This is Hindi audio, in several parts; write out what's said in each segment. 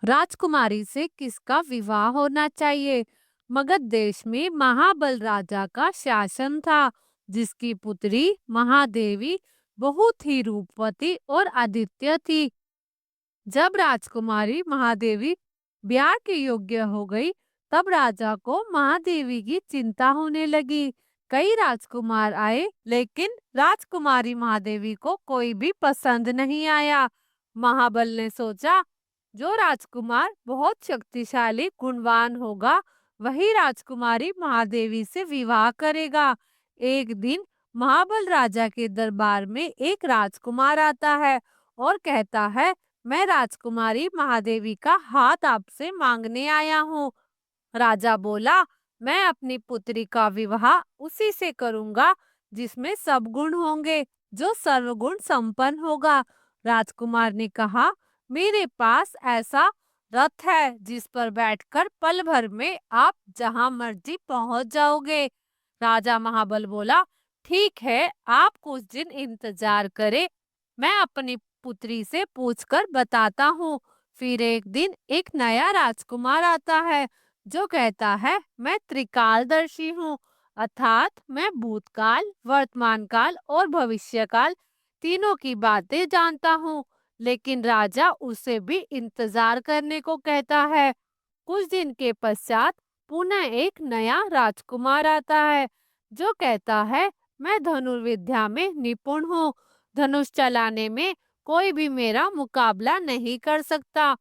राजकुमारी से किसका विवाह होना चाहिए। मगध देश में महाबल राजा का शासन था, जिसकी पुत्री महादेवी बहुत ही रूपवती और आदित्य थी। जब राजकुमारी महादेवी ब्याह के योग्य हो गई, तब राजा को महादेवी की चिंता होने लगी। कई राजकुमार आए, लेकिन राजकुमारी महादेवी को कोई भी पसंद नहीं आया। महाबल ने सोचा, जो राजकुमार बहुत शक्तिशाली गुणवान होगा, वही राजकुमारी महादेवी से विवाह करेगा। एक दिन महाबल राजा के दरबार में एक राजकुमार आता है और कहता है, मैं राजकुमारी महादेवी का हाथ आपसे मांगने आया हूँ। राजा बोला, मैं अपनी पुत्री का विवाह उसी से करूंगा जिसमें सब गुण होंगे, जो सर्वगुण संपन्न होगा। राजकुमार ने कहा, मेरे पास ऐसा रथ है जिस पर बैठकर पल भर में आप जहां मर्जी पहुंच जाओगे। राजा महाबल बोला, ठीक है, आप कुछ दिन इंतजार करें, मैं अपनी पुत्री से पूछकर बताता हूँ। फिर एक दिन एक नया राजकुमार आता है, जो कहता है, मैं त्रिकालदर्शी हूँ, अर्थात मैं भूतकाल, वर्तमान काल और भविष्य काल तीनों की बातें जानता हूँ। लेकिन राजा उसे भी इंतजार करने को कहता है। कुछ दिन के पश्चात पुनः एक नया राजकुमार आता है, जो कहता है, मैं धनुर्विद्या में निपुण हूँ, धनुष चलाने में कोई भी मेरा मुकाबला नहीं कर सकता।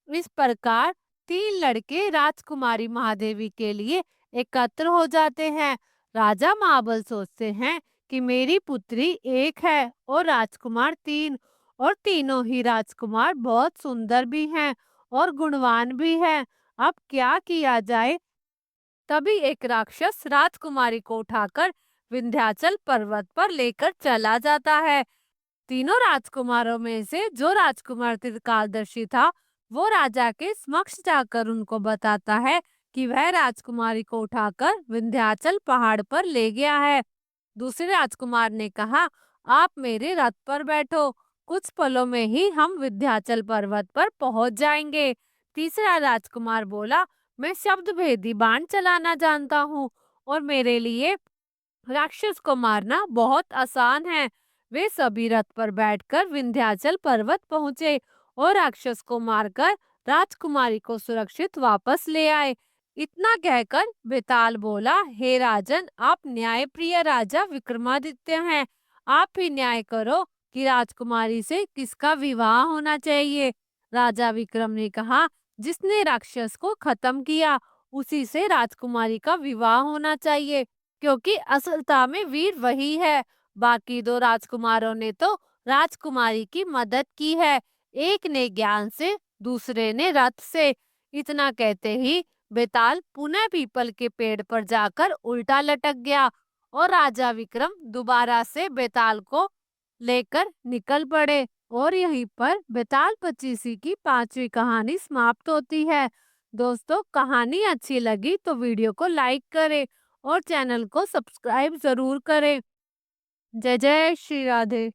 इस प्रकार तीन लड़के राजकुमारी महादेवी के लिए एकत्र हो जाते हैं। राजा महाबल सोचते हैं कि मेरी पुत्री एक है और राजकुमार तीन, और तीनों ही राजकुमार बहुत सुंदर भी हैं और गुणवान भी हैं। अब क्या किया जाए। तभी एक राक्षस राजकुमारी को उठाकर विंध्याचल पर्वत पर लेकर चला जाता है। तीनों राजकुमारों में से जो राजकुमार त्रिकालदर्शी था, वो राजा के समक्ष जाकर उनको बताता है कि वह राजकुमारी को उठाकर विंध्याचल पहाड़ पर ले गया है। दूसरे राजकुमार ने कहा, आप मेरे रथ पर बैठो, कुछ पलों में ही हम विंध्याचल पर्वत पर पहुंच जाएंगे। तीसरा राजकुमार बोला, मैं शब्द भेदी बाण चलाना जानता हूँ और मेरे लिए राक्षस को मारना बहुत आसान है। वे सभी रथ पर बैठकर विंध्याचल पर्वत पहुंचे और राक्षस को मारकर राजकुमारी को सुरक्षित वापस ले आए। इतना कहकर बेताल बोला, हे राजन, आप न्यायप्रिय राजा विक्रमादित्य हैं, आप ही न्याय करो कि राजकुमारी से किसका विवाह होना चाहिए। राजा विक्रम ने कहा, जिसने राक्षस को खत्म किया उसी से राजकुमारी का विवाह होना चाहिए, क्योंकि असलता में वीर वही है। बाकी दो राजकुमारों ने तो राजकुमारी की मदद की है, एक ने ज्ञान से, दूसरे ने रथ से। इतना कहते ही बेताल पुनः पीपल के पेड़ पर जाकर उल्टा लटक गया और राजा विक्रम दोबारा से बेताल को लेकर निकल पड़े। और यहीं पर बेताल पचीसी की पांचवी कहानी समाप्त होती है। दोस्तों, कहानी अच्छी लगी तो वीडियो को लाइक करें और चैनल को सब्सक्राइब जरूर करें। जय जय श्री राधे।